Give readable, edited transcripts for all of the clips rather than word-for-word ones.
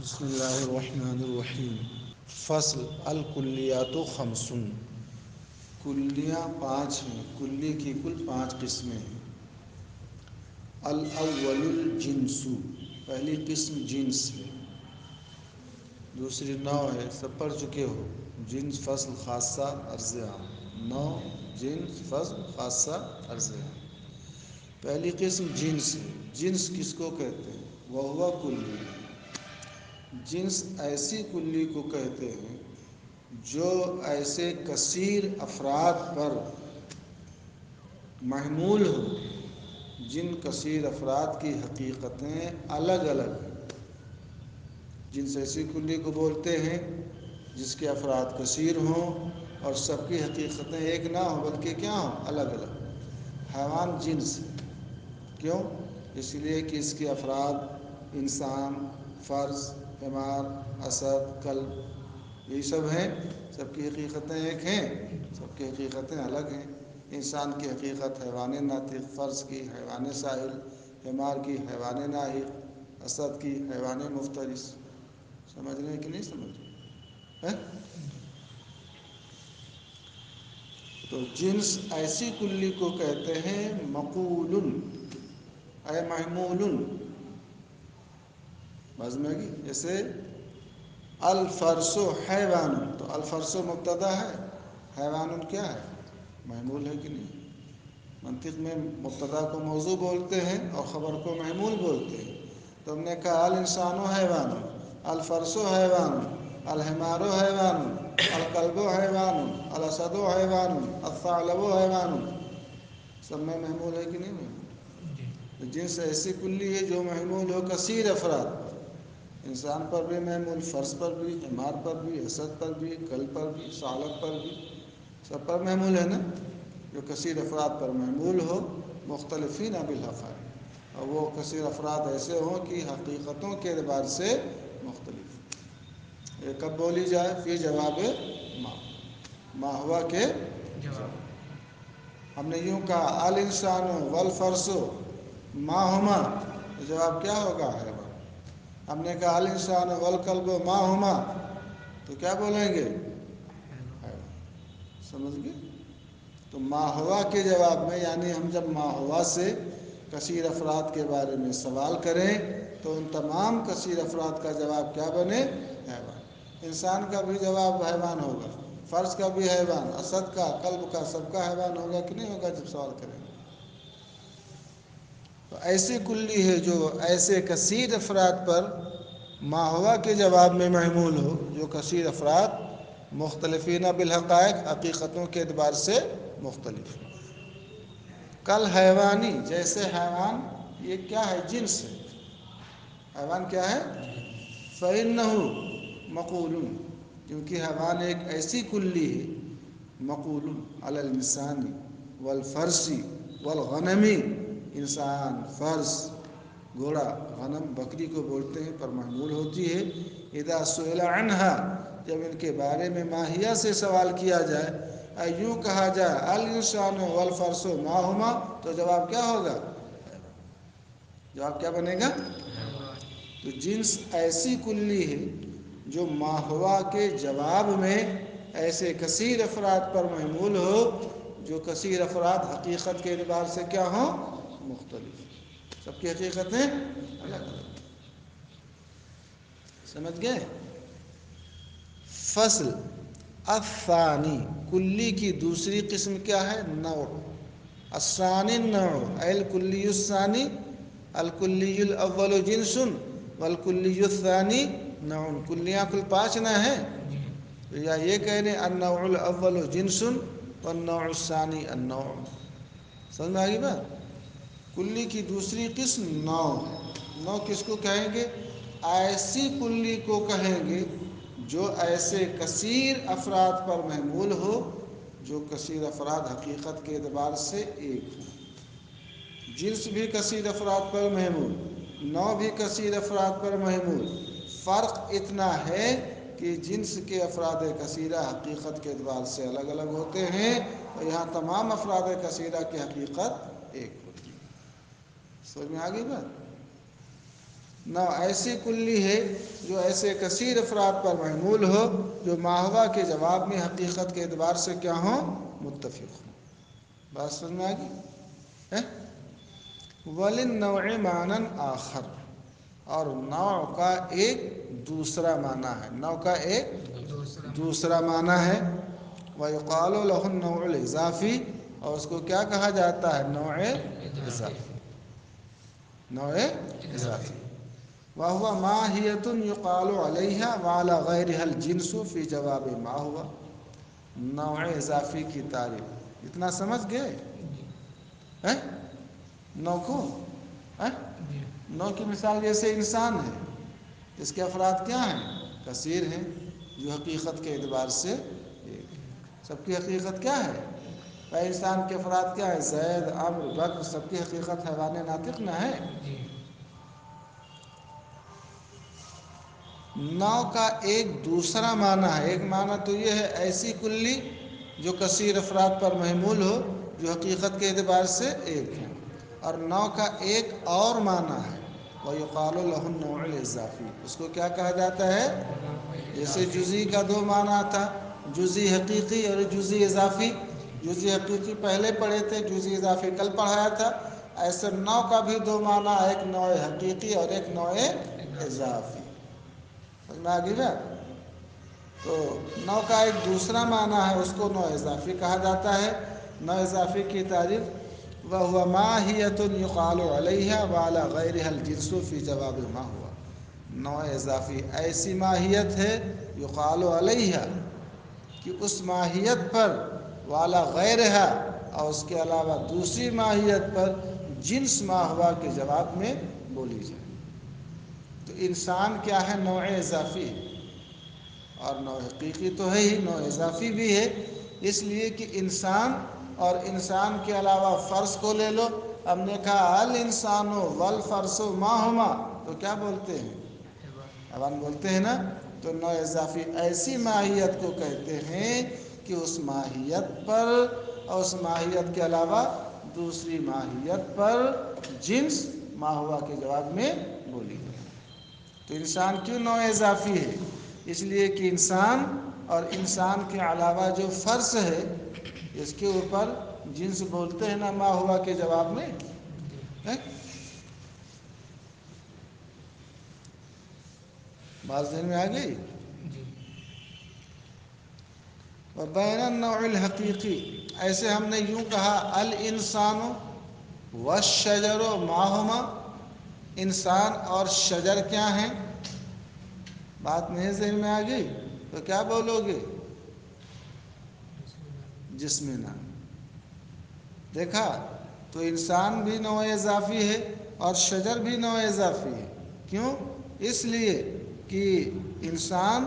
بسم اللہ الرحمن الرحیم۔ فصل الکلیات خمسن، کلیاں پانچ ہیں، کلی کی کل پانچ قسمیں ہیں۔ الاول الجنس، پہلی قسم جنس ہے، دوسری نوع ہے، سب پڑھ چکے ہو، جنس فصل خاصہ عرض عام، نوع جنس فصل خاصہ عرض عام۔ پہلی قسم جنس ہے۔ جنس کس کو کہتے ہیں؟ وہو کلی، جنس ایسی کلی کو کہتے ہیں جو ایسے کثیر افراد پر محمول ہو جن کثیر افراد کی حقیقتیں الگ الگ ہیں۔ جنس ایسی کلی کو بولتے ہیں جس کے افراد کثیر ہوں اور سب کی حقیقتیں ایک نہ ہوں بلکہ کیا ہوں؟ الگ الگ۔ حیوان جنس ہے، کیوں؟ اس لیے کہ اس کے افراد انسان، فرس، حمار، اسد، کلب، یہی سب ہیں، سب کی حقیقتیں ایک ہیں، سب کی حقیقتیں الگ ہیں۔ انسان کی حقیقت حیوان ناطق، فرس کی حیوان سائل، حمار کی حیوان ناہق، اسد کی حیوان مفترس۔ سمجھ رہے ہیں کہ نہیں سمجھ رہے؟ تو جنس ایسی کلی کو کہتے ہیں مقول اے محمول، بازم گی جیسے الفرس حیوان، تو الفرس مبتدا ہے، حیوان کیا ہے؟ محمول ہے کہ نہیں؟ منطق میں مبتدا کو موضوع بولتے ہیں اور خبر کو محمول بولتے ہیں۔ تو ہم نے کہا الانسان حیوان، الفرس حیوان، الحمار حیوان، الکلب حیوان، الاسد حیوان، الثعلب حیوان، سب میں محمول ہے کہ نہیں محمول؟ تو جنس ایسی کلی ہے جو محمول ہو کثیر افراد پر، انسان پر بھی محمول، فرس پر بھی، حمار پر بھی، اسد پر بھی، کلب پر بھی، ثعلب پر بھی، سب پر محمول ہے نا؟ جو کثیر افراد پر محمول ہو، مختلفین بالحقائق، اور وہ کثیر افراد ایسے ہوں کہ حقیقتوں کے اعتبار سے مختلف۔ یہ کب بولی جائے؟ فی جواب ما ہوا کے جواب۔ ہم نے یوں کہا الانسان والفرس ما ہما، تو جواب کیا ہوگا؟ حیوان۔ ہم نے کہا الانسان والکلب ما ہما، تو کیا بولیں گے؟ حیوان۔ سمجھ گئے؟ تو ما ہوا کے جواب میں، یعنی ہم جب ما ہوا سے کثیر افراد کے بارے میں سوال کریں تو ان تمام کثیر افراد کا جواب کیا بنے؟ حیوان۔ انسان کا بھی جواب حیوان ہوگا، فرس کا بھی حیوان، اسد کا، کلب کا، سب کا حیوان ہوگا کہ نہیں ہوگا جب سوال کریں گے؟ تو ایسی کلی ہے جو ایسے کثیر افراد پر ما ہوا کے جواب میں محمول ہو جو کثیر افراد مختلفین بالحقائق، حقیقتوں کے اعتبار سے مختلف۔ کل حیوانی، جیسے حیوان، یہ کیا ہے؟ جنس ہے۔ حیوان کیا ہے؟ فَإِنَّهُ مَقُولٌ، کیونکہ حیوان ایک ایسی کلی ہے، مقول علی الانسان والفرس والغنم، انسان، فرس، گھوڑا، غنم، بکری کو بولتے ہیں، پر محمول ہوتی ہے۔ اذا سئل عنها، جب ان کے بارے میں ماہیہ سے سوال کیا جائے، یوں کہا جائے الانسان والفرس ما ہما، تو جواب کیا ہوگا؟ جواب کیا بنے گا؟ تو جنس ایسی کلی ہے جو ما ہوا کے جواب میں ایسے کثیر افراد پر محمول ہو جو کثیر افراد حقیقت کے اعتبار سے کیا ہوں؟ مختلف، سب کی حقیقتیں الگ الگ۔ سمجھ گئے؟ فصل الثانی، کلی کی دوسری قسم کیا ہے؟ نوع۔ الثانی النوع، الکلی الثانی، الکلی الاول جنس والکلی الثانی نوع۔ کلیاں کل پانچ نہ ہیں، یا یہ کہہ لیں النوع الاول جنس والنوع الثانی النوع۔ سمجھ میں آگئی بات؟ کلی کی دوسری قسم نوع ہے۔ نوع کس کو کہیں گے؟ ایسی کلی کو کہیں گے جو ایسے کثیر افراد پر محمول ہو جو کثیر افراد حقیقت کے اعتبار سے ایک ہوں۔ جنس بھی کثیر افراد پر محمول، نوع بھی کثیر افراد پر محمول، فرق اتنا ہے کہ جنس کے افراد کثیرہ حقیقت کے اعتبار سے الگ الگ ہوتے ہیں اور یہاں تمام افراد کثیرہ کی حقیقت ایک ہوتی ہے۔ سمجھ میں آ گئی بات؟ نوع ایسی کلی ہے جو ایسے کثیر افراد پر محمول ہو جو ماہوا کے جواب میں حقیقت کے اعتبار سے کیا ہوں؟ متفق ہوں۔ بات سمجھ میں آ گئی؟ وَلِلنَّوْعِ مَعْنًى آخر، اور نوع کا ایک دوسرا معنی ہے، نوع کا ایک دوسرا معنی ہے۔ وَيُقَالُ لَهُ النَّوْعُ الْإِضَافِي، اور اس کو کیا کہا جاتا ہے؟ نوع اضافی، نوع اضافی۔ وَهُوَ مَاهِيَةٌ يُقَالُ عَلَيْهَا وَعَلَى غَيْرِهَا الْجِنْسُ فِي جَوَابِ مَا هُوَ۔ نوع اضافی کی تعریف اتنا سمجھ گئے؟ نوع کو نوع کی مثال جیسے انسان ہے، اس کے افراد کیا ہیں؟ کثیر ہیں، جو حقیقت کے اعتبار سے ایک ہے۔ سب کی حقیقت کیا ہے؟ بھائی انسان کے افراد کیا ہے؟ زید، عمرو، بکر، سب کی حقیقت حیوان ناطق نہ ہے۔ نوع کا ایک دوسرا معنی ہے، ایک معنی تو یہ ہے ایسی کلی جو کثیر افراد پر محمول ہو جو حقیقت کے اعتبار سے ایک ہے، اور نوع کا ایک اور معنی ہے وَيُقَالُ لَهُ النَّوْعُ الْإِضَافِي، اس کو کیا کہا جاتا ہے؟ جیسے جزئی کا دو معنی تھا، جزئی حقیقی اور جزئی اضافی۔ جزئی حقیقی پہلے پڑھے تھے، جزئی اضافی کل پڑھایا تھا۔ ایسے نوع کا بھی دو معنی، ایک نوع حقیقی اور ایک نوع اضافی۔ سمجھ میں آ گئی نا؟ تو نوع کا ایک دوسرا معنی ہے، اس کو نوع اضافی کہا جاتا ہے۔ نوع اضافی کی تعریف وَهُوَ مَاهِيَةٌ يُقَالُ عَلَيْهَا وَعَلَى غَيْرِهَا الْجِنْسُ فِي جَوَابِ مَا هُوَ۔ نوع اضافی ایسی ماہیت ہے یقال علیہا، کہ اس ماہیت پر والا غیرہا، اور اس کے علاوہ دوسری ماہیت پر جنس ما ہوا کے جواب میں بولی جائے۔ تو انسان کیا ہے؟ نوع اضافی ہے، اور نوع حقیقی تو ہے ہی، نوع اضافی بھی ہے، اس لیے کہ انسان اور انسان کے علاوہ فرس کو لے لو۔ ہم نے کہا الانسان والفرس ما ہما، تو کیا بولتے ہیں؟ حیوان بولتے ہیں نا۔ تو نوع اضافی ایسی ماہیت کو کہتے ہیں کہ اس ماہیت پر اور اس ماہیت کے علاوہ دوسری ماہیت پر جنس ما ہوا کے جواب میں بولی جائے۔ تو انسان کیوں نوع اضافی ہے؟ اس لیے کہ انسان اور انسان کے علاوہ جو فرس ہے اس کے اوپر جنس بولتے ہیں نا ما ہوا کے جواب میں۔ بات ذہن میں آ گئی؟ وبین النوع الحقیقی، ایسے ہم نے یوں کہا الانسان والشجر ما ہما، انسان اور شجر کیا ہیں؟ بات نہیں ذہن میں آ گئی تو کیا بولو گے؟ جسم نام۔ دیکھا تو انسان بھی نوع اضافی ہے اور شجر بھی نوع اضافی ہے۔ کیوں؟ اس لیے کہ انسان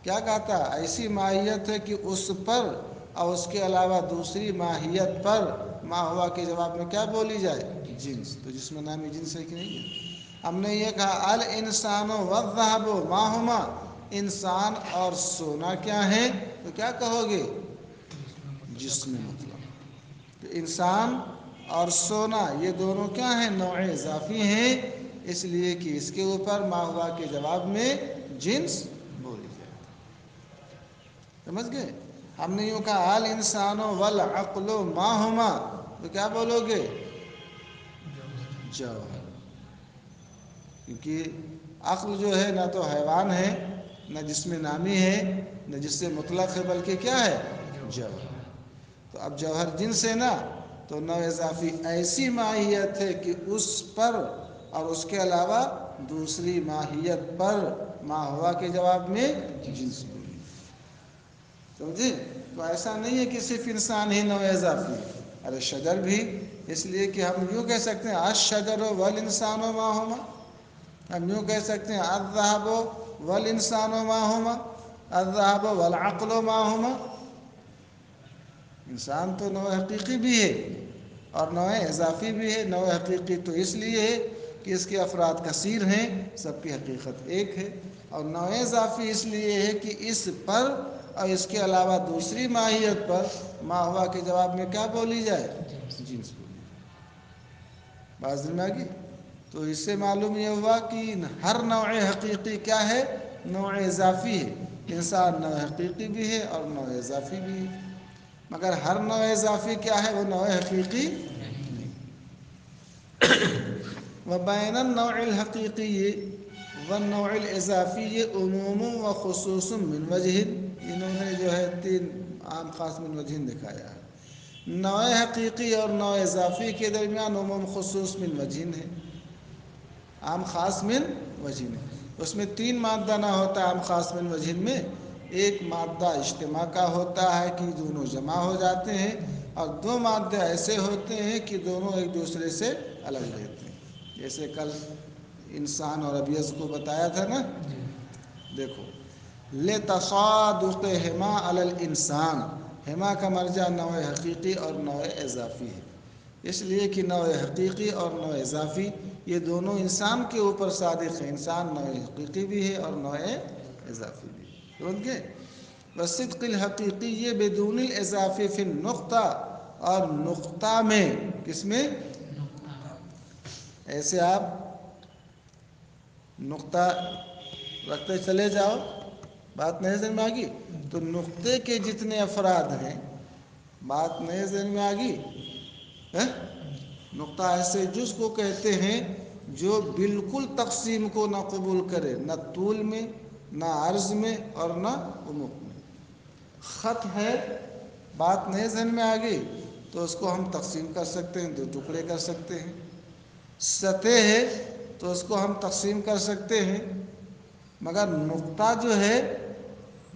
کیا کہتا ہے؟ ایسی ماہیت ہے کہ اس پر اور اس کے علاوہ دوسری ماہیت پر ما ہوا کے جواب میں کیا بولی جائے؟ جنس۔ تو جسم نامی جنس ہے کہ نہیں ہے؟ ہم نے یہ کہا الانسان والذهب ما ہما، انسان اور سونا کیا ہیں؟ تو کیا کہو گے؟ جسم مطلق۔ تو انسان اور سونا یہ دونوں کیا ہیں؟ نوع اضافی ہیں، اس لیے کہ اس کے اوپر ما ہوا کے جواب میں جنس بولی جائے۔ سمجھ گئے؟ ہم نے یوں کہا الانسان والعقل ما ہما، تو کیا بولو گے؟ جوہر۔ کیونکہ عقل جو ہے نہ تو حیوان ہے، نہ جسم نامی ہے، نہ جس سے مطلق ہے، بلکہ کیا ہے؟ جوہر۔ تو اب جوہر جنس ہے نا، تو نوع اضافی ایسی ماہیت ہے کہ اس پر اور اس کے علاوہ دوسری ماہیت پر ما ہوا کے جواب میں جنس بولی۔ سمجھے؟ تو ایسا نہیں ہے کہ صرف انسان ہی نوع اضافی ہے، ارے شجر بھی، اس لیے کہ ہم یوں کہہ سکتے ہیں الشجر والانسان ما ہما، ہم یوں کہہ سکتے ہیں الذهب والانسان ما ہما، الذهب والعقل ما ہما۔ انسان تو نوع حقیقی بھی ہے اور نوع اضافی بھی ہے۔ نوع حقیقی تو اس لیے ہے کہ اس کے افراد کثیر ہیں، سب کی حقیقت ایک ہے، اور نوع اضافی اس لیے ہے کہ اس پر اور اس کے علاوہ دوسری ماہیت پر ما ہوا کے جواب میں کیا بولی جائے؟ جنس بولی جائے۔ بات سمجھ میں آ گئی؟ تو اس سے معلوم یہ ہوا کہ ہر نوع حقیقی کیا ہے؟ نوع اضافی ہے. انسان نوع حقیقی بھی ہے اور نوع اضافی بھی ہے، مگر ہر نوع اضافی کیا ہے؟ وہ نوع حقیقی نہیں. وبین النوع الحقیقی والنوع الاضافی عموم و خصوص من وجہ، انہوں نے جو ہے 3 عام خاص من وجہ دکھایا ہے. نوع حقیقی اور نوع اضافی کے درمیان عموم خصوص من وجہ ہے، عام خاص من وجہ ہے. اس میں 3 مادہ نہ ہوتا ہے عام خاص من وجہ میں. ایک مادہ اجتماع کا ہوتا ہے کہ دونوں جمع ہو جاتے ہیں، اور 2 مادے ایسے ہوتے ہیں کہ دونوں ایک دوسرے سے الگ رہتے ہیں. جیسے کل انسان اور ابیض کو بتایا تھا نا. دیکھو لتصادقہما علی الانسان، ہما کا مرجع نوع حقیقی اور نوع اضافی ہے، اس لیے کہ نوع حقیقی اور نوع اضافی یہ دونوں انسان کے اوپر صادق ہیں. انسان نوع حقیقی بھی ہے اور نوع اضافی بھی ہے. سمجھ گئے؟ والصدق الحقیقی بدون الاضافی فی النقطہ، اور نقطہ میں، کس میں؟ ایسے آپ نقطہ رکھتے چلے جاؤ، بات نہیں سمجھ میں آ گئی؟ تو نقطے کے جتنے افراد ہیں، بات نہیں سمجھ میں آ گئی؟ نقطہ ایسے جز کو کہتے ہیں جو بالکل تقسیم کو نہ قبول کرے، نہ طول میں، نہ عرض میں، اور نہ عمق میں. خط ہے، بات نہیں ذہن میں آ گئی؟ تو اس کو ہم تقسیم کر سکتے ہیں، 2 ٹکڑے کر سکتے ہیں. سطح ہے تو اس کو ہم تقسیم کر سکتے ہیں. مگر نقطہ جو ہے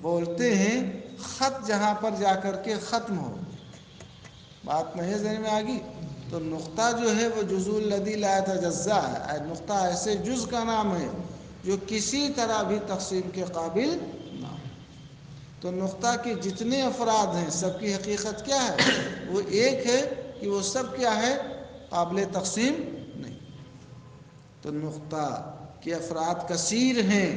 بولتے ہیں خط جہاں پر جا کر کے ختم ہو. بات نہیں ذہن میں آ گئی؟ تو نقطہ جو ہے وہ جزء الذی لا یتجزا ہے. نقطہ ایسے جز کا نام ہے جو کسی طرح بھی تقسیم کے قابل نہ ہو. تو نقطہ کے جتنے افراد ہیں سب کی حقیقت کیا ہے؟ وہ ایک ہے کہ وہ سب کیا ہے؟ قابل تقسیم نہیں. تو نقطہ کے افراد کثیر ہیں.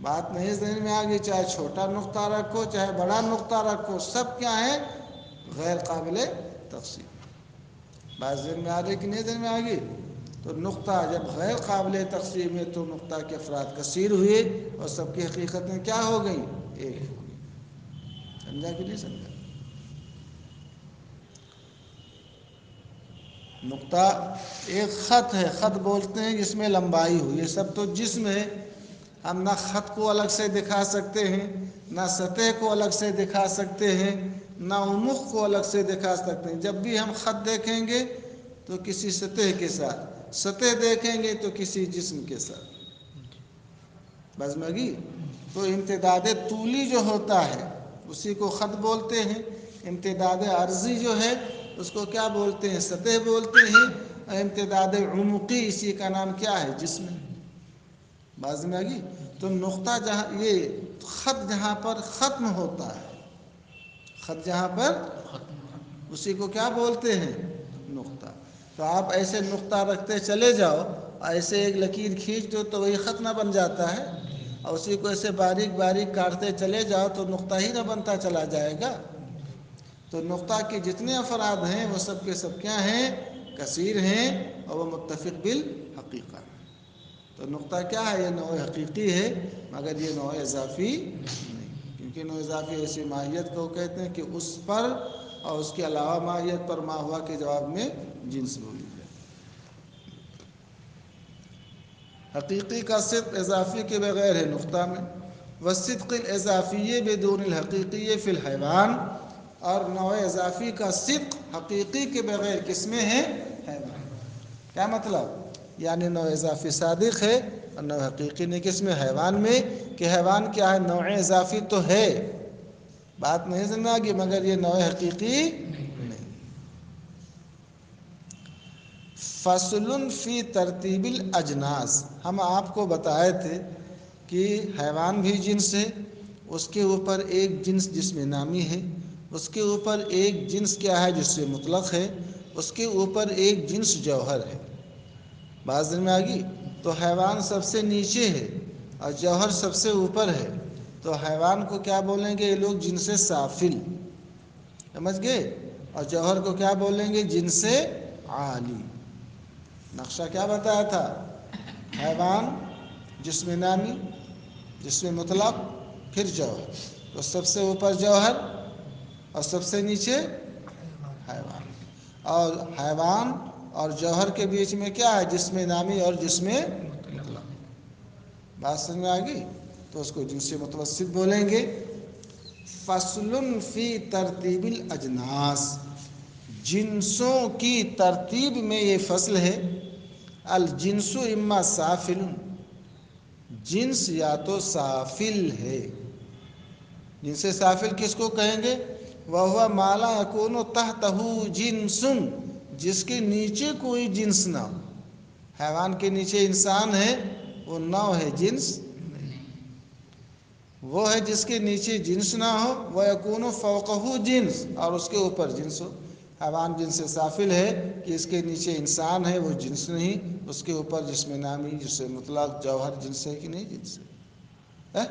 بات نہیں ذہن میں آ گئی؟ چاہے چھوٹا نقطہ رکھو چاہے بڑا نقطہ رکھو، سب کیا ہے؟ غیر قابل تقسیم. بات ذہن میں آ رہی کہ نہیں ذہن میں آ گئی؟ تو نقطہ جب غیر قابل تقسیم ہے تو نقطہ کے افراد کثیر ہوئے اور سب کی حقیقتیں کیا ہو گئیں؟ ایک ہو گئی. سمجھا کہ نہیں سمجھا؟ نقطہ ایک خط ہے، خط بولتے ہیں جس میں لمبائی ہو. یہ سب تو جسم ہے. ہم نہ خط کو الگ سے دکھا سکتے ہیں، نہ سطح کو الگ سے دکھا سکتے ہیں، نہ عمق کو الگ سے دکھا سکتے ہیں. جب بھی ہم خط دیکھیں گے تو کسی سطح کے ساتھ، سطح دیکھیں گے تو کسی جسم کے ساتھ. بس مگی. تو امتداد طولی جو ہوتا ہے اسی کو خط بولتے ہیں. امتداد عرضی جو ہے اس کو کیا بولتے ہیں؟ سطح بولتے ہیں. اور امتداد عمقی اسی کا نام کیا ہے؟ جسم. باز میں آگی. تو نقطہ جہاں، یہ خط جہاں پر ختم ہوتا ہے، خط جہاں پر اسی کو کیا بولتے ہیں؟ نقطہ. تو آپ ایسے نقطہ رکھتے چلے جاؤ، ایسے ایک لکیر کھینچ دو تو وہی خط نہ بن جاتا ہے، اور اسی کو ایسے باریک باریک کاٹتے چلے جاؤ تو نقطہ ہی نہ بنتا چلا جائے گا. تو نقطہ کے جتنے افراد ہیں وہ سب کے سب کیا ہیں؟ کثیر ہیں، اور وہ متفق بالحقیقہ. تو نقطہ کیا ہے؟ یہ نوع حقیقی ہے مگر یہ نوع اضافی نہیں، کیونکہ نوع اضافی ایسی ماہیت کو کہتے ہیں کہ اس پر اور اس کے علاوہ ماہیت پر ما ہوا کے جواب میں جنس بولی جائے. حقیقی کا صدق اضافی کے بغیر ہے نقطہ میں. والصدق الاضافی بدون الحقیقی فی الحیوان، اور نوع اضافی کا صدق حقیقی کے بغیر کس میں ہے؟ حیوان. کیا مطلب؟ یعنی نوع اضافی صادق ہے اور نوع حقیقی نہیں، کس میں؟ حیوان میں. کہ حیوان کیا ہے؟ نوع اضافی تو ہے، بات نہیں سمجھ آگی، مگر یہ نوع حقیقی نہیں. فصل فی ترتیب الاجناس، ہم آپ کو بتائے تھے کہ حیوان بھی جنس ہے، اس کے اوپر ایک جنس جس میں نامی ہے، اس کے اوپر ایک جنس کیا ہے؟ جس سے مطلق ہے، اس کے اوپر ایک جنس جوہر ہے. بات میں آ گئی. تو حیوان سب سے نیچے ہے اور جوہر سب سے اوپر ہے. تو حیوان کو کیا بولیں گے یہ لوگ؟ جنس سافل. سمجھ گئے؟ اور جوہر کو کیا بولیں گے؟ جنس عالی. نقشہ کیا بتایا تھا؟ حیوان، جسم نامی، جسم مطلق، پھر جوہر. تو سب سے اوپر جوہر اور سب سے نیچے حیوان. اور حیوان اور جوہر کے بیچ میں کیا ہے؟ جسم نامی اور جسم مطلق. بات سمجھ میں آ گئی؟ تو اس کو جنس متوسط بولیں گے. فصل فی ترتیب الاجناس، جنسوں کی ترتیب میں یہ فصل ہے. الجنس اما سافل، جنس یا تو سافل ہے. جنس سافل کس کو کہیں گے؟ وَهُوَ مَا لَا يَكُونُ تَحْتَهُ جِنسٌ، جس کے نیچے کوئی جنس نہ ہو. حیوان کے نیچے انسان ہے، وہ نوع ہے، جنس وہ ہے جس کے نیچے جنس نہ ہو. وَيَكُونُ فَوْقَهُ جنس، اور اس کے اوپر جنس ہو. حیوان جنس سافل ہے کہ اس کے نیچے انسان ہے، وہ جنس نہیں. اس کے اوپر جسم نامی، جسم مطلق، جوہر جنس ہے کہ نہیں جنس ہے.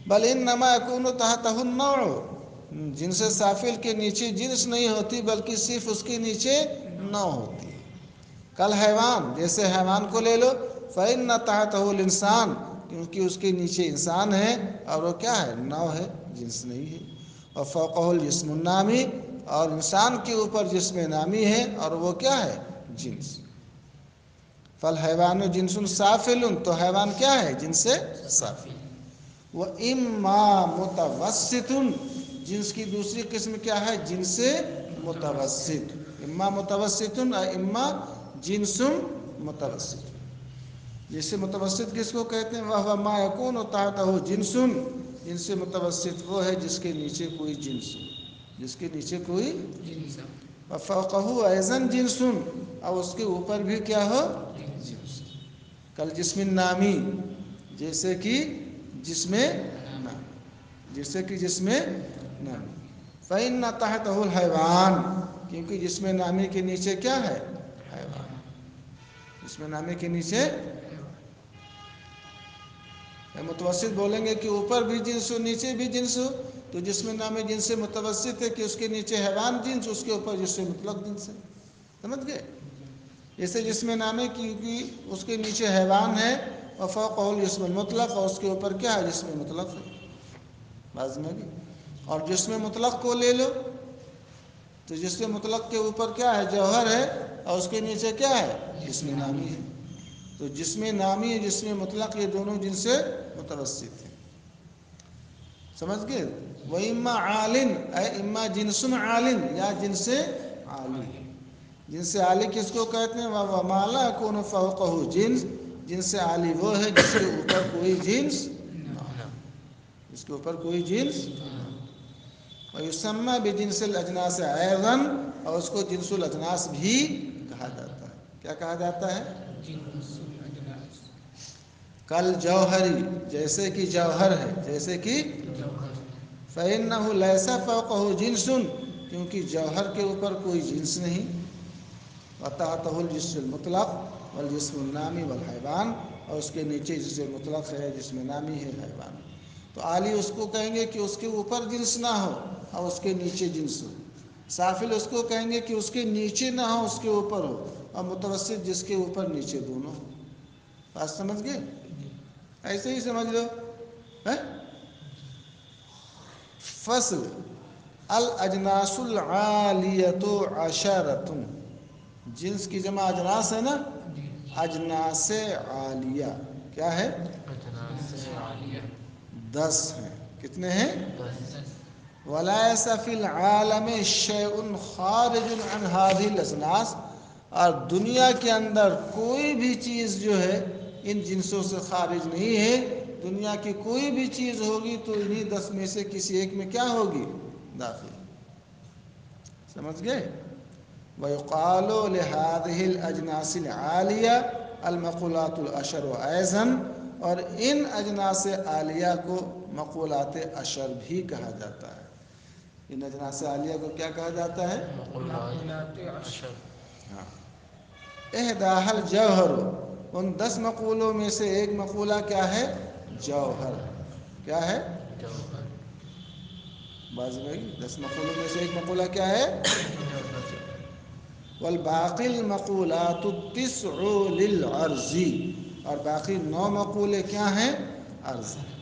بل انما يكون تحته النوع، جنس سافل کے نیچے جنس نہیں ہوتی بلکہ صرف اس کے نیچے نوع ہوتی ہے. کل حیوان، جیسے حیوان کو لے لو، فإن تحته الانسان، کیونکہ اس کے نیچے انسان ہے اور وہ کیا ہے؟ نوع ہے، جنس نہیں ہے. اور فوقہ الجسم النامی، اور انسان کے اوپر جسم نامی ہے اور وہ کیا ہے؟ جنس. فالحیوان جنس سافل، تو حیوان کیا ہے؟ جنس سافل. وَإِمَّا مُتَوَسِّطٌ، جنس کی دوسری قسم کیا ہے؟ جنس متوسط. اما متوسط اما جنس متوسط. جنس متوسط کس کو کہتے ہیں؟ وَهُوَ مَا يَكُونُ تَحْتَهُ جِنسٌ، جنس متوسط وہ ہے جس کے نیچے کوئی جنس ہو، جس کے نیچے کوئی جنس ہو. وَفَوْقَهُ أَيْضًا جِنسٌ، اور اس کے اوپر بھی کیا ہو؟ جنس. کل جسم نامی، جیسے کہ جسم نامی، جیسے کہ جسم نامی. فَإِنَّ تَحْتَهُ الْحَيْوَانِ، کیونکہ جسم نامی کے نیچے کیا ہے؟ حیوان. جسم نامی کے نیچے متوسط بولیں گے کہ اوپر بھی جنس ہو نیچے بھی جنس ہو. تو جسم نامی جنس متوسط ہے کہ اس کے نیچے حیوان جنس، اس کے اوپر جسم مطلق جنس ہے. سمجھ گئے؟ جیسے جسم نامی کی اس کے نیچے حیوان ہے، وفوقہ الجسم المطلق، اور اس کے اوپر کیا ہے؟ جسم مطلق ہے. بات میں بھی. اور جسم مطلق کو لے لو، تو جسم مطلق کے اوپر کیا ہے؟ جوہر ہے، اور اس کے نیچے کیا ہے؟ جسم نامی ہے. تو جسم نامی اور جسم مطلق یہ دونوں جنس متوسط ہیں. سمجھ گئے؟ وَإِمَّا عَالٍ، اے اما جنس عالٍ، یا جنس عالی. جنس عالی کس کو کہتے ہیں؟ وَهُوَ مَا لَا يَكُونُ فَوْقَهُ جنس، جنس عالی وہ ہے جس کے اوپر کوئی جنس نہ ہو، جس کے اوپر کوئی جنس نہ ہو. وَيُسَمَّى بِجِنْسِ الْأَجْنَاسِ أَيْضًا، اور اس کو جنس الاجناس بھی کہا جاتا ہے. کیا کہا جاتا ہے؟ جنس الاجناس. کل جوہری، جیسے کہ جوہر ہے، جیسے کہ جوہر. فَإِنَّهُ لَيْسَ فَوْقَهُ جِنْسٌ، کیونکہ جوہر کے اوپر کوئی جنس نہیں. وَتَحْتَهُ الْجِسْمُ الْمُطْلَقُ وَالْجِسْمُ النَّامِ وَالْحَيْوَانُ، اور اس کے نیچے جسم مطلق ہے، جسم نامی ہے، حیوان. تو عالی اس کو کہیں گے کہ اس کے اوپر جنس نہ ہو اور اس کے نیچے جنس ہو. سافل اس کو کہیں گے کہ اس کے نیچے نہ ہو، اس کے اوپر ہو. اور متوسط جس کے اوپر نیچے دونوں ہو. بات سمجھ گئے؟ ایسے ہی سمجھ لو. فصل الاجناس العالیۃ عشرۃ، جنس کی جمع اجناس ہے نا، اجناس عالیہ کیا ہے؟ اجناس عالیہ 10 ہیں. کتنے ہیں؟ 10. وَلَيْسَ فِي الْعَالَمِ شَيْءٌ خَارِجٌ عَنْ هَذِهِ الْأَجْنَاسِ، اور دنیا کے اندر کوئی بھی چیز جو ہے ان جنسوں سے خارج نہیں ہے. دنیا کی کوئی بھی چیز ہوگی تو انہی 10 میں سے کسی ایک میں کیا ہوگی؟ داخل. سمجھ گئے؟ وَيُقَالُ لِهَذِهِ الْأَجْنَاسِ الْعَالِيَةِ الْمَقُولَاتُ الْعَشْرُ أَيْضًا، اور ان اجناس عالیہ کو مقولات عشر بھی کہا جاتا ہے. ان اجناس عالیہ کو کیا کہا جاتا ہے؟ مقولات عشر. ہاں. احداها الجوہر، ان 10 مقولوں میں سے ایک مقولہ کیا ہے؟ جوہر. کیا ہے؟ جوہر. بعض میں 10 مقولوں میں سے ایک مقولہ کیا ہے؟ والباقی المقولات التسع للعرض، اور باقی 9 مقولے کیا ہیں؟ عرض ہیں۔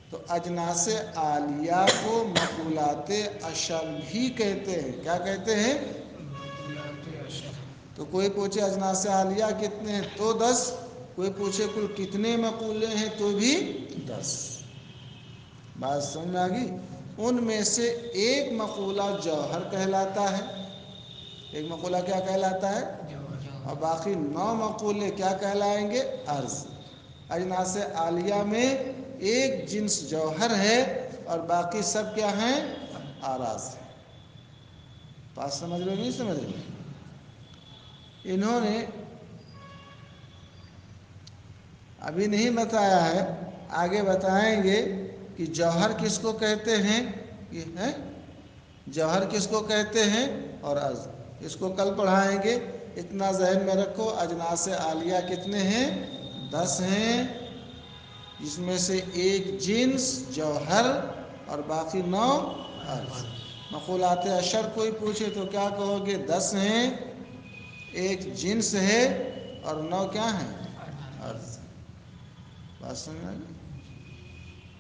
تو اجناس عالیہ کو مقولات اشر بھی کہتے ہیں۔ کیا کہتے ہیں؟ تو کوئی پوچھے اجناس عالیہ کتنے ہیں تو 10، کوئی پوچھے کل کتنے مقولے ہیں تو بھی 10۔ بات سمجھ میں آ گئی؟ ان میں سے ایک مقولہ جوہر کہلاتا ہے، ایک مقولہ کیا کہلاتا ہے؟ اور باقی 9 مقولے کیا کہلائیں گے؟ عرض۔ اجناس عالیہ میں ایک جنس جوہر ہے اور باقی سب کیا ہیں؟ اعراض ہیں۔ بات سمجھ رہے نہیں سمجھ رہے؟ انہوں نے ابھی نہیں بتایا ہے، آگے بتائیں گے کہ جوہر کس کو کہتے ہیں، یہ ہے جوہر کس کو کہتے ہیں اور عرض، اس کو کل پڑھائیں گے۔ اتنا ذہن میں رکھو، اجناس عالیہ کتنے ہیں؟ 10 ہیں، جس میں سے ایک جنس جوہر اور باقی 9 عرض۔ مقولات اشر کوئی پوچھے تو کیا کہو گے؟ 10 ہیں، ایک جنس ہے اور 9 کیا ہیں؟ عرض۔ بات سمجھ میں آئی؟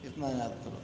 اتنا یاد کرو۔